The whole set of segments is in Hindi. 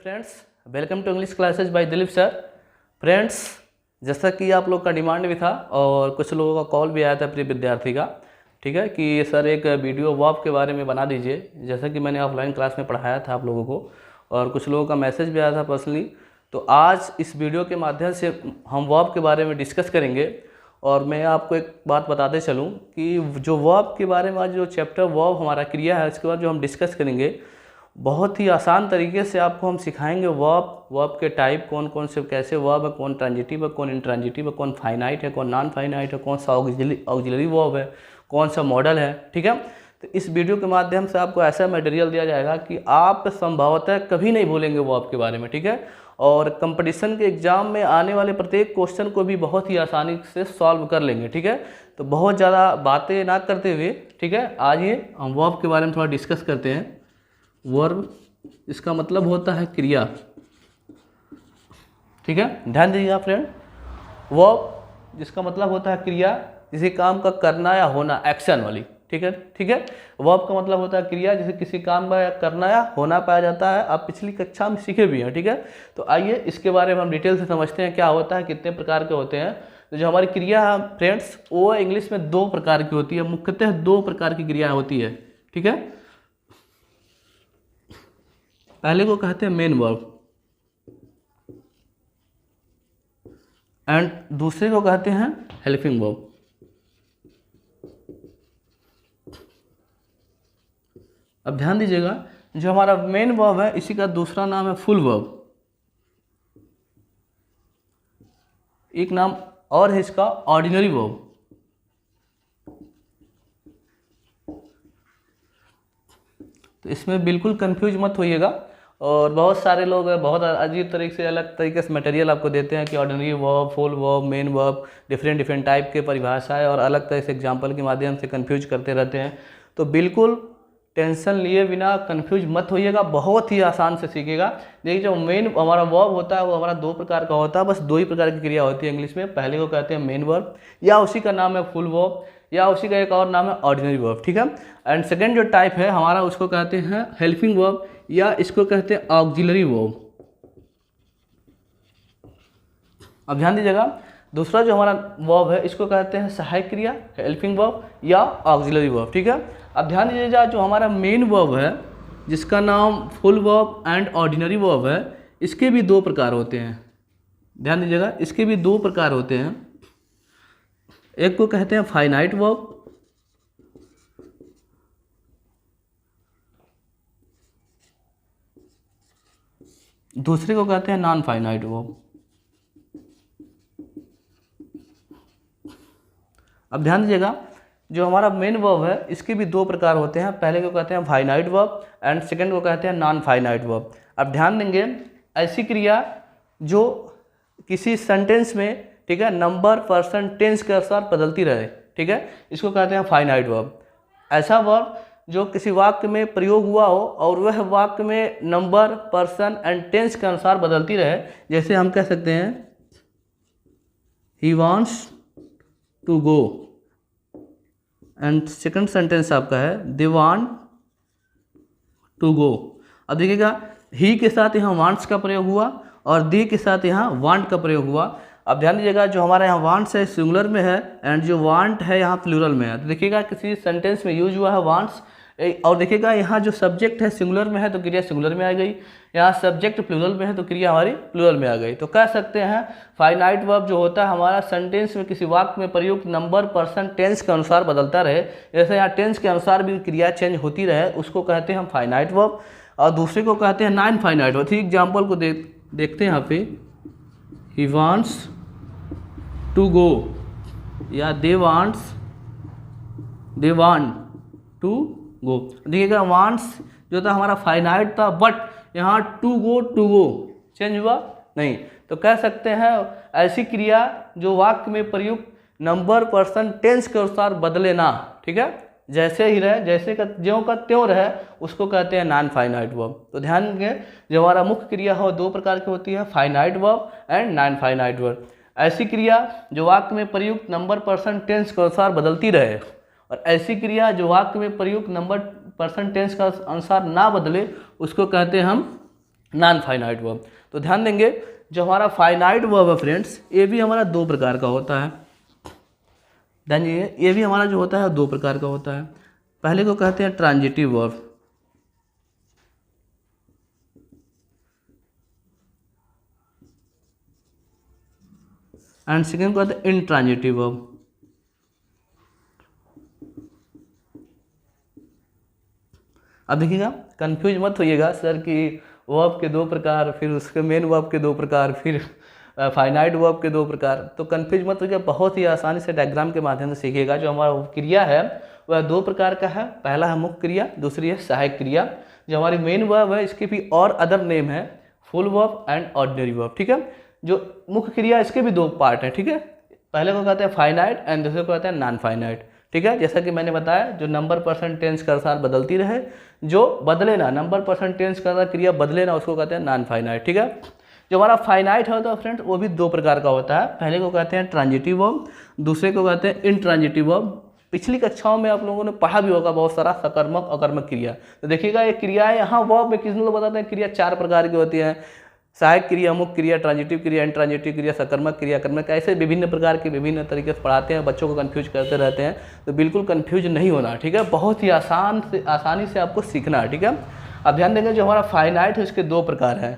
Friends, welcome to English classes by Dilip sir. Friends, जैसा कि आप लोग का डिमांड भी था और कुछ लोगों का कॉल भी आया था प्रिय विद्यार्थी का, ठीक है, कि सर एक वीडियो वर्ब के बारे में बना दीजिए, जैसा कि मैंने ऑफलाइन क्लास में पढ़ाया था आप लोगों को, और कुछ लोगों का मैसेज भी आया था पर्सनली। तो आज इस वीडियो के माध्यम से हम वर्ब के बारे में डिस्कस करेंगे। और मैं आपको एक बात बताते चलूँ कि जो वर्ब के बारे में आज जो चैप्टर वर्ब हमारा क्रिया है, इसके बाद जो हम डिस्कस करेंगे, बहुत ही आसान तरीके से आपको हम सिखाएंगे वर्ब के टाइप कौन कौन से, कैसे वर्ब है, कौन ट्रांजिटिव है, कौन इंट्रांजिटिव है, कौन फाइनाइट है, कौन नॉन फाइनाइट है, कौन सा ऑक्सिलरी वर्ब है, कौन सा मॉडल है। ठीक है, तो इस वीडियो के माध्यम से आपको ऐसा मटेरियल दिया जाएगा कि आप संभवतः कभी नहीं भूलेंगे वर्ब के बारे में। ठीक है, और कंपटीशन के एग्जाम में आने वाले प्रत्येक क्वेश्चन को भी बहुत ही आसानी से सॉल्व कर लेंगे। ठीक है, तो बहुत ज़्यादा बातें ना करते हुए, ठीक है, आइए हम वर्ब के बारे में थोड़ा डिस्कस करते हैं। वर्ब, इसका मतलब होता है क्रिया। ठीक है, ध्यान दीजिएगा फ्रेंड, वर्ब जिसका मतलब होता है क्रिया, किसी काम का करना या होना, एक्शन वाली। ठीक है, ठीक है, वर्ब का मतलब होता है क्रिया जिसे किसी काम का करना या होना पाया जाता है। आप पिछली कक्षा में सीखे भी हैं। ठीक है, तो आइए इसके बारे में हम डिटेल से समझते हैं क्या होता है, कितने प्रकार के होते हैं। तो जो हमारी क्रिया है फ्रेंड्स, वो इंग्लिश में दो प्रकार की होती है, मुख्यतः दो प्रकार की क्रिया होती है। ठीक है, पहले को कहते हैं मेन वर्ब एंड दूसरे को कहते हैं हेल्पिंग वर्ब। अब ध्यान दीजिएगा, जो हमारा मेन वर्ब है इसी का दूसरा नाम है फुल वर्ब। एक नाम और है इसका ऑर्डिनरी वर्ब। तो इसमें बिल्कुल कंफ्यूज मत होइएगा। और बहुत सारे लोग बहुत अजीब तरीके से, अलग तरीके से मटेरियल आपको देते हैं कि ordinary verb, full verb, main verb, different type के परिभाषाएं और अलग तरह से एग्जांपल के माध्यम से कंफ्यूज करते रहते हैं। तो बिल्कुल टेंशन लिए बिना कंफ्यूज मत होइएगा, बहुत ही आसान से सीखेगा। देखिए, जो मेन हमारा वर्ब होता है वो हमारा दो प्रकार का होता है, बस दो ही प्रकार की क्रिया होती है इंग्लिश में। पहले को कहते हैं मेन वर्ब, या उसी का नाम है फुल वर्ब, या उसी का एक और नाम है ऑर्डिनरी वर्ब। ठीक है, एंड सेकेंड जो टाइप है हमारा, उसको कहते हैं हेल्पिंग वर्ब, या इसको कहते हैं ऑक्सिलरी वर्ब। अब ध्यान दीजिएगा, दूसरा जो हमारा वर्ब है इसको कहते हैं सहायक क्रिया, हेल्पिंग वर्ब या ऑक्सिलरी वर्ब। ठीक है, अब ध्यान दीजिएगा, जो हमारा मेन वर्ब है जिसका नाम full verb and ordinary verb है, इसके भी दो प्रकार होते हैं। ध्यान दीजिएगा, इसके भी दो प्रकार होते हैं। एक को कहते हैं फाइनाइट वर्ब, दूसरे को कहते हैं नॉन फाइनाइट वर्ब। अब ध्यान दीजिएगा, जो हमारा मेन वर्ब है इसके भी दो प्रकार होते हैं। पहले को कहते हैं फाइनाइट वर्ब एंड सेकंड को कहते हैं नॉन फाइनाइट वर्ब। अब ध्यान देंगे, ऐसी क्रिया जो किसी सेंटेंस में, ठीक है, नंबर, पर्सन, टेंस के अनुसार बदलती रहे, ठीक है, इसको कहते हैं फाइनाइट वर्ब। ऐसा वर्ब जो किसी वाक्य में प्रयोग हुआ हो और वह वाक्य में नंबर, पर्सन एंड टेंस के अनुसार बदलती रहे। जैसे हम कह सकते हैं he wants to go, and second sentence आपका है दे वांट टू गो। अब देखिएगा, ही के साथ यहाँ वांट्स का प्रयोग हुआ और दे के साथ यहाँ वांट का प्रयोग हुआ। अब ध्यान दीजिएगा, जो हमारे यहाँ वांट्स है सिंगुलर में है एंड जो वांट है यहाँ प्लूरल में है। तो देखिएगा, किसी सेंटेंस में यूज हुआ है वांट्स, और देखिएगा यहाँ जो सब्जेक्ट है सिंगुलर में है तो क्रिया सिंगुलर में आ गई, यहाँ सब्जेक्ट प्लूरल में है तो क्रिया हमारी प्लूरल में आ गई। तो कह सकते हैं फाइनाइट वर्ब जो होता है हमारा सेंटेंस में किसी वाक्य में प्रयुक्त नंबर, पर्सन, टेंस के अनुसार बदलता रहे। जैसे यहाँ टेंस के अनुसार भी क्रिया चेंज होती रहे, उसको कहते हैं हम फाइनाइट वर्ब, और दूसरे को कहते हैं नॉन फाइनाइट वर्ब। ठीक, एग्जाम्पल को देखते हैं यहाँ पे, ही वांट्स टू गो या दे वांट टू गो। देखिएगा, वांट्स जो था हमारा फाइनाइट था, बट यहाँ टू गो चेंज हुआ नहीं। तो कह सकते हैं ऐसी क्रिया जो वाक्य में प्रयुक्त नंबर, पर्सन, टेंस के अनुसार बदले ना, ठीक है, जैसे ही रहे, जैसे का ज्यों का त्यों रहे, उसको कहते हैं नॉन फाइनाइट वर्ब। तो ध्यान देंगे, जो हमारा मुख्य क्रिया हो दो प्रकार की होती है, finite verb and non finite verb. ऐसी क्रिया जो वाक्य में प्रयुक्त नंबर, पर्सन, टेंस के अनुसार बदलती रहे, और ऐसी क्रिया जो वाक्य में प्रयुक्त नंबर, पर्सन, टेंस का अनुसार ना बदले, उसको कहते हैं हम नॉन फाइनाइट वर्ब। तो ध्यान देंगे जो हमारा फाइनाइट वर्ब है फ्रेंड्स, ये भी हमारा दो प्रकार का होता है। ध्यान दीजिए, ये भी हमारा जो होता है दो प्रकार का होता है। पहले को कहते हैं ट्रांजिटिव वर्ब एंड सेकेंड को कहते हैं इंट्रांजिटिव वर्ब। अब देखिएगा, कंफ्यूज मत होइएगा सर कि वर्ब के दो प्रकार, फिर उसके मेन वर्ब के दो प्रकार, फिर फाइनाइट वर्ब के दो प्रकार। तो कंफ्यूज मत होइएगा, बहुत ही आसानी से डायग्राम के माध्यम से सीखिएगा। जो हमारा क्रिया है वह दो प्रकार का है, पहला है मुख्य क्रिया, दूसरी है सहायक क्रिया। जो हमारी मेन वर्ब है इसके भी और अदर नेम है, full verb and ordinary verb. ठीक है, जो मुख्य क्रिया इसके भी दो पार्ट हैं। ठीक है, पहले को कहते हैं फाइनाइट एंड दूसरे को कहते हैं नॉन फाइनाइट। ठीक है, जैसा कि मैंने बताया, जो नंबर परसेंट टेंस के अनुसार बदलती रहे, जो बदले ना, नंबर परसेंट टेंस के अनुसार क्रिया बदले ना, उसको कहते हैं नॉन फाइनाइट। ठीक है, जो हमारा फाइनाइट होता है फ्रेंड्स वो भी दो प्रकार का होता है। पहले को कहते हैं ट्रांजिटिव वर्ब, दूसरे को कहते हैं इंट्रांजिटिव वर्ब। पिछली कक्षाओं में आप लोगों ने पढ़ा भी होगा बहुत सारा सकर्मक अकर्मक क्रिया। तो देखिएगा ये क्रिया है, यहाँ वर्ब में किस लोग बताते हैं क्रिया चार प्रकार की होती है, सहायक क्रिया, मुख्य क्रिया, ट्रांजिटिव क्रिया, इंट्रांजिटिव क्रिया, सकर्मक क्रिया, कर्मक, ऐसे विभिन्न प्रकार के विभिन्न तरीके से पढ़ाते हैं, बच्चों को कंफ्यूज करते रहते हैं। तो बिल्कुल कंफ्यूज नहीं होना। ठीक है, बहुत ही आसानी से आपको सीखना है। ठीक है, अब ध्यान देंगे जो हमारा फाइनाइट है उसके दो प्रकार हैं।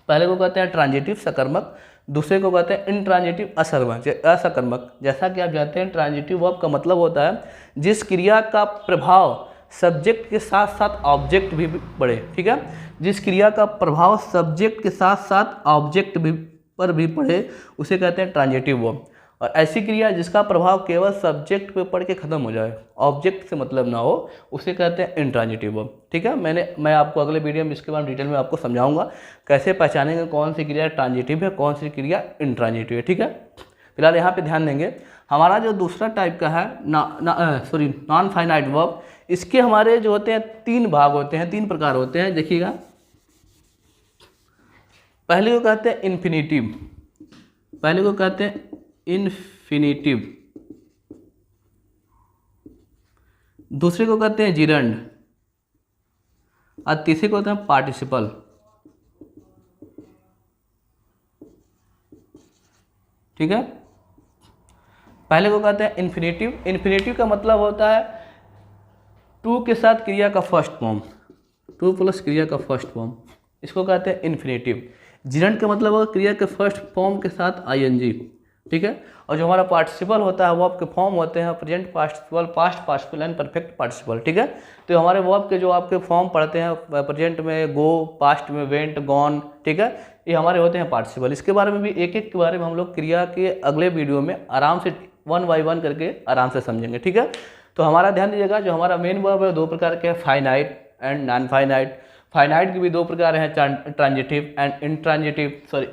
पहले को कहते हैं ट्रांजिटिव सकर्मक, दूसरे को कहते हैं इंट्रांजिटिव असकर्मक। जैसा कि आप जानते हैं ट्रांजिटिव वर्ब का मतलब होता है जिस क्रिया का प्रभाव सब्जेक्ट के साथ साथ ऑब्जेक्ट भी पड़े। ठीक है, जिस क्रिया का प्रभाव सब्जेक्ट के साथ साथ ऑब्जेक्ट भी पर भी पड़े उसे कहते हैं ट्रांजिटिव वर्ब। और ऐसी क्रिया जिसका प्रभाव केवल सब्जेक्ट पे पड़ के खत्म हो जाए, ऑब्जेक्ट से मतलब ना हो, उसे कहते हैं इंट्रांजिटिव वर्ब। ठीक है, मैं आपको अगले वीडियो में इसके बारे में डिटेल में आपको समझाऊंगा कैसे पहचानेंगे कौन सी क्रिया ट्रांजिटिव है, कौन सी क्रिया इंट्रांजिटिव है। ठीक है, फिलहाल यहाँ पे ध्यान देंगे हमारा जो दूसरा टाइप का है नॉन फाइनाइट वर्ब, इसके हमारे जो होते हैं तीन भाग होते हैं, तीन प्रकार होते हैं। देखिएगा, पहले को कहते हैं इन्फिनिटिव, पहले को कहते हैं इन्फिनिटिव, दूसरे को कहते हैं जिरंड और तीसरे को कहते हैं पार्टिसिपल। ठीक है, पहले को कहते हैं इन्फिनिटिव। इन्फिनिटिव का मतलब होता है टू के साथ क्रिया का फर्स्ट फॉर्म, टू प्लस क्रिया का फर्स्ट फॉर्म, इसको कहते हैं इन्फिनिटिव। जिरंड का मतलब होगा क्रिया के फर्स्ट फॉर्म के साथ आईएनजी। ठीक है, और जो हमारा पार्टिसिपल होता है वर्ब के फॉर्म होते हैं present participle, past participle and perfect participle. ठीक है, तो हमारे वर्ब के जो आपके फॉर्म पढ़ते हैं प्रेजेंट में गो, पास्ट में वेंट, गॉन। ठीक है, ये हमारे होते हैं पार्टिसिपल। इसके बारे में भी एक एक के बारे में हम लोग क्रिया के अगले वीडियो में आराम से वन बाई वन करके आराम से समझेंगे। ठीक है, तो हमारा ध्यान दीजिएगा जो हमारा मेन वर्ब है दो प्रकार के हैं, finite and non finite. Finite के भी दो प्रकार हैं, ट्रांजिटिव एंड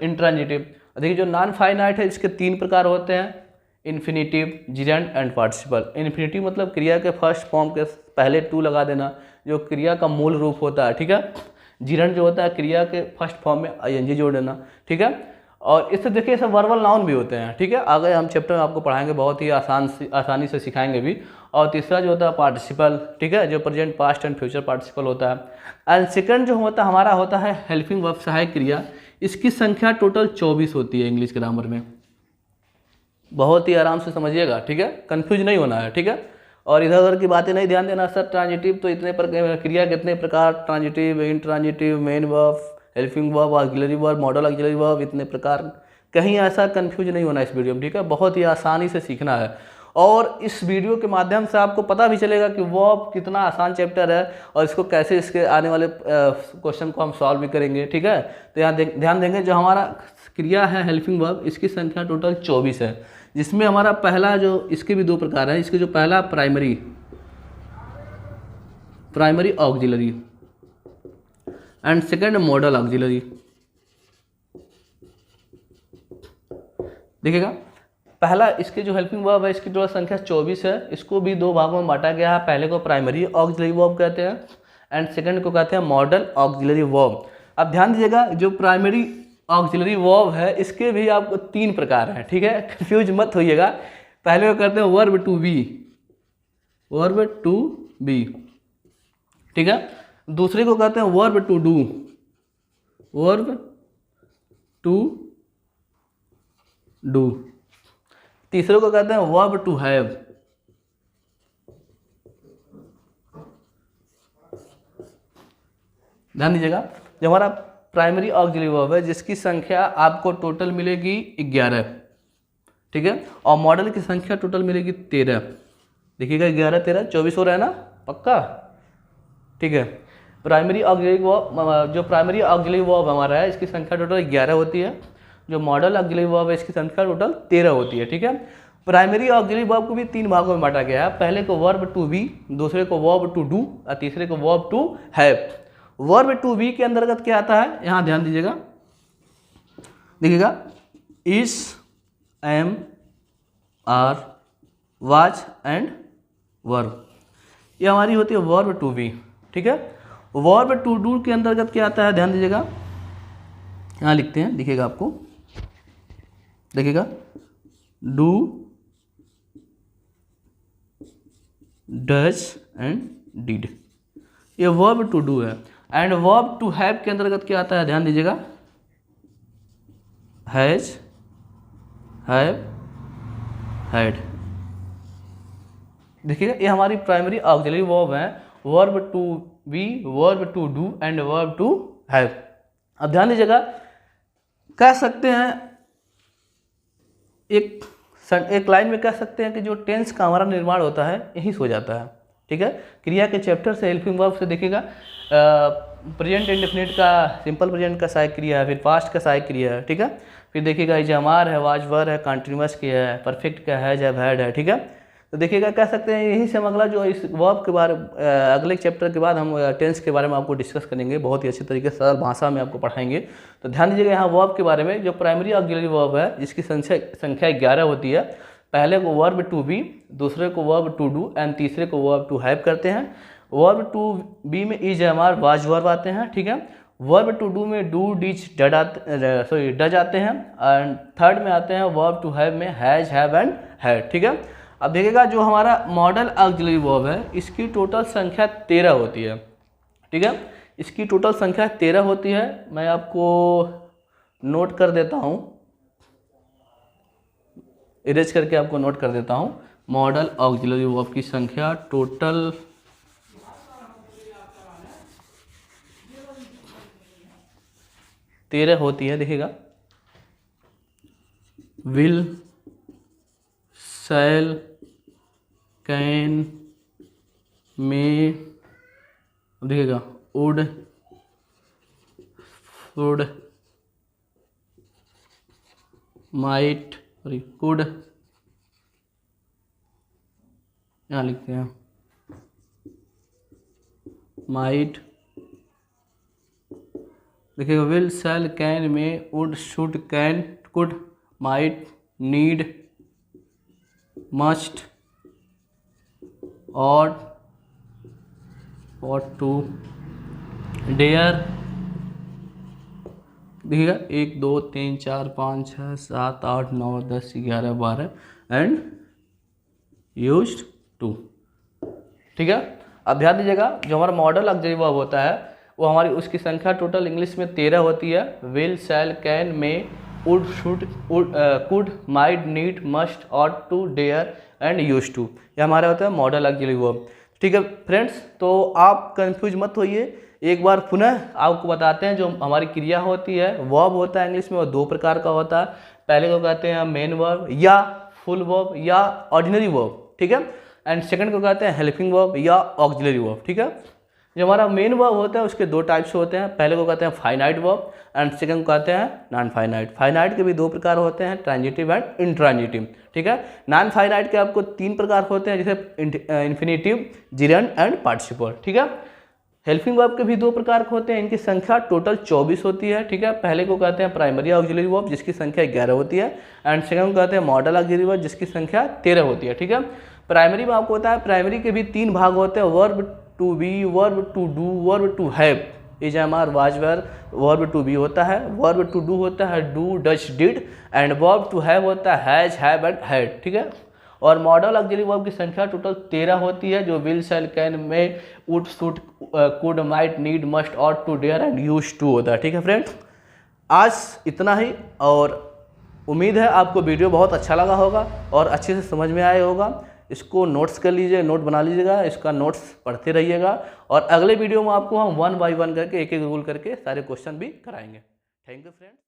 इंट्रांजिटिव। देखिए जो नॉन फाइनाइट है इसके तीन प्रकार होते हैं, infinitive, gerund and participle. Infinitive मतलब क्रिया के फर्स्ट फॉर्म के पहले टू लगा देना, जो क्रिया का मूल रूप होता है। ठीक है, जिरंड जो होता है क्रिया के फर्स्ट फॉर्म में आईएनजी जोड़ देना। ठीक है, और इससे देखिए सब वर्बल नाउन भी होते हैं। ठीक है, आगे हम चैप्टर में आपको पढ़ाएंगे, बहुत ही आसानी से सिखाएंगे भी। और तीसरा जो होता है पार्टिसिपल। ठीक है, जो present, past and future participle होता है। एंड सेकंड जो होता है हमारा होता है हेल्पिंग वर्ब, सहायक क्रिया। इसकी संख्या टोटल 24 होती है इंग्लिश ग्रामर में, बहुत ही आराम से समझिएगा। ठीक है, कंफ्यूज नहीं होना है। ठीक है, और इधर उधर की बातें नहीं ध्यान देना। सर ट्रांजिटिव तो इतने क्रिया कितने प्रकार, transitive, intransitive, main verb, helping verb, auxiliary verb, model auxiliary verb, इतने प्रकार, कहीं ऐसा कंफ्यूज नहीं होना इस वीडियो में। ठीक है, बहुत ही आसानी से सीखना है। और इस वीडियो के माध्यम से आपको पता भी चलेगा कि वर्ब कितना आसान चैप्टर है और इसको कैसे इसके आने वाले क्वेश्चन को हम सॉल्व भी करेंगे। ठीक है, तो यहाँ ध्यान देंगे जो हमारा क्रिया है हेल्पिंग वर्ब, इसकी संख्या टोटल 24 है, जिसमें हमारा पहला जो, इसके भी दो प्रकार है। इसके जो पहला primary auxiliary and second model auxiliary. देखिएगा, पहला इसके जो हेल्पिंग वर्ब है इसकी टोटल संख्या 24 है। इसको भी दो भागों में बांटा गया है, पहले को प्राइमरी ऑक्सिलरी वर्ब कहते हैं एंड सेकंड को कहते हैं मॉडल ऑक्सिलरी वर्ब। अब ध्यान दीजिएगा जो प्राइमरी ऑक्सिलरी वर्ब है इसके भी आपको तीन प्रकार हैं। ठीक है, कंफ्यूज मत होइएगा। पहले को कहते हैं वर्ब टू बी। ठीक है, दूसरे को कहते हैं verb to do, verb to do. तीसरे को कहते हैं वर्ब टू हैव। ध्यान दीजिएगा, जो हमारा प्राइमरी ऑक्सिलरी वर्ब है जिसकी संख्या आपको टोटल मिलेगी 11, ठीक है, और मॉडल की संख्या टोटल मिलेगी 13। देखिएगा 11 13 24 हो रहा है ना, पक्का, ठीक है। प्राइमरी ऑक्सिलरी वर्ब, जो प्राइमरी ऑक्सिलरी वर्ब हमारा है इसकी संख्या टोटल 11 होती है। जो मॉडल ऑक्सिलरी वर्ब है इसकी संख्या टोटल 13 होती है, ठीक है। प्राइमरी ऑक्सिलरी वर्ब को भी 3 भागों में बांटा गया है। पहले को वर्ब टू बी, दूसरे को वर्ब टू डू और तीसरे को verb to have. Verb to be के अंतर्गत क्या आता है, यहाँ ध्यान दीजिएगा, देखिएगा, is, am, are, was and verb, ये हमारी होती है वर्ब टू बी, ठीक है। वर्ब टू डू के अंतर्गत क्या आता है, ध्यान दीजिएगा, यहाँ लिखते हैं, दिखेगा आपको, देखिएगा, डू, डज एंड डिड, ये वर्ब टू डू है। एंड वर्ब टू हैव के अंतर्गत क्या आता है, ध्यान दीजिएगा, हैज, हैव, हैड। देखिएगा ये हमारी प्राइमरी ऑक्सिलरी वर्ब है, verb to be, verb to do and verb to have. अब ध्यान दीजिएगा, कह सकते हैं एक लाइन में कह सकते हैं कि जो टेंस का हमारा निर्माण होता है यहीं से हो जाता है, ठीक है। क्रिया के चैप्टर से, हेल्पिंग वर्ब से देखिएगा, प्रेजेंट इंडेफिनिट का सिंपल प्रेजेंट का सहायक क्रिया है, फिर पास्ट का सहायक क्रिया है, ठीक है। फिर देखिएगा इज, हमार है, वाज वर है, कॉन्टिन्यूअस क्रिया है, परफेक्ट का है, जब हैड है, ठीक है। तो देखिएगा कह सकते हैं यहीं से हम अगला जो इस वर्ब के बारे, अगले चैप्टर के बाद हम टेंस के बारे में आपको डिस्कस करेंगे, बहुत ही अच्छी तरीके से सरल भाषा में आपको पढ़ाएंगे। तो ध्यान दीजिएगा यहाँ वर्ब के बारे में, जो प्राइमरी ऑक्सिलरी वर्ब है जिसकी संख्या 11 होती है। पहले को वर्ब टू बी, दूसरे को वर्ब टू डू एंड तीसरे को वर्ब टू हैव करते हैं। वर्ब टू बी में इज, हमार, वाज, वर्ब आते हैं, ठीक है। वर्ब टू डू में डू, डिच, डज आते हैं। एंड थर्ड में आते हैं वर्ब टू हैव में हैज, हैव एंड हैड, ठीक है। अब देखिएगा जो हमारा मॉडल ऑक्सिलरी वर्ब है इसकी टोटल संख्या 13 होती है, ठीक है। इसकी टोटल संख्या 13 होती है। मैं आपको नोट कर देता हूँ, इरेज करके आपको नोट कर देता हूँ। मॉडल ऑक्सिलरी वर्ब की संख्या टोटल 13 होती है। देखिएगा, विल, शैल, कैन, मे, देखिएगा, would, would, might, sorry, could, यहाँ लिखते हैं, माइट, देखिएगा, will, shall, can, may, would, should, can, could, might, need, must, ought, ought to, dare, देखिएगा 1 2 3 4 5 6 7 8 9 10 11 12 एंड यूज्ड टू, ठीक है। अब ध्यान दीजिएगा, जो हमारा मॉडल ऑक्सिलरी वर्ब होता है वो हमारी, उसकी संख्या टोटल इंग्लिश में 13 होती है। Will, shall, can, may, would, should, could, might, need, must, ought to, dare and use to, ये हमारा होता है मॉडल ऑक्सिलरी वर्ब, ठीक है फ्रेंड्स। तो आप कंफ्यूज मत होइए, एक बार पुनः आपको बताते हैं। जो हमारी क्रिया होती है, वर्ब होता है इंग्लिश में, वो 2 प्रकार का होता है। पहले को कहते हैं मेन वर्ब या फुल वर्ब या ऑर्डिनरी वर्ब, ठीक है। एंड सेकंड को कहते हैं हेल्पिंग वर्ब या ऑक्सिलरी वर्ब, ठीक है। जो हमारा मेन वर्ब होता है उसके 2 टाइप्स होते हैं। पहले को कहते हैं फाइनाइट वर्ब एंड सेकंड को कहते हैं नॉन फाइनाइट। फाइनाइट के भी 2 प्रकार होते हैं, ट्रांजिटिव एंड इंट्रांजिटिव, ठीक है। नॉन फाइनाइट के आपको 3 प्रकार होते हैं, जैसे इन्फिनेटिव, जिरेंड एंड पार्टिसिपल, ठीक है। हेल्पिंग वर्ब के भी 2 प्रकार के होते हैं, इनकी संख्या टोटल 24 होती है, ठीक है। पहले को कहते हैं प्राइमरी ऑक्सिलरी वर्ब जिसकी संख्या 11 होती है एंड सेकंड को कहते हैं मॉडल ऑक्सिलरी वर्ब जिसकी संख्या 13 होती है, ठीक है। प्राइमरी में आपको होता है, प्राइमरी के भी 3 भाग होते हैं, verb to be, verb to do, verb to have. Is, am, was, were, verb to be होता है, वर्ब टू डू होता है do, does, did and verb to have होता है हैज, हैव एंड हैड, ठीक है। और मॉडल ऑक्सिलरी वर्ब की संख्या टोटल 13 होती है, जो will, shall, can, may, would, should, could, might, need, must, ought, to, dare and use to होता है। ठीक है फ्रेंड्स, आज इतना ही, और उम्मीद है आपको वीडियो बहुत अच्छा लगा होगा और अच्छे से समझ में आया होगा। इसको नोट्स कर लीजिए, नोट बना लीजिएगा, इसका नोट्स पढ़ते रहिएगा, और अगले वीडियो में आपको हम 1 बाय 1 करके, एक एक रूल करके सारे क्वेश्चन भी कराएंगे। Thank you friends.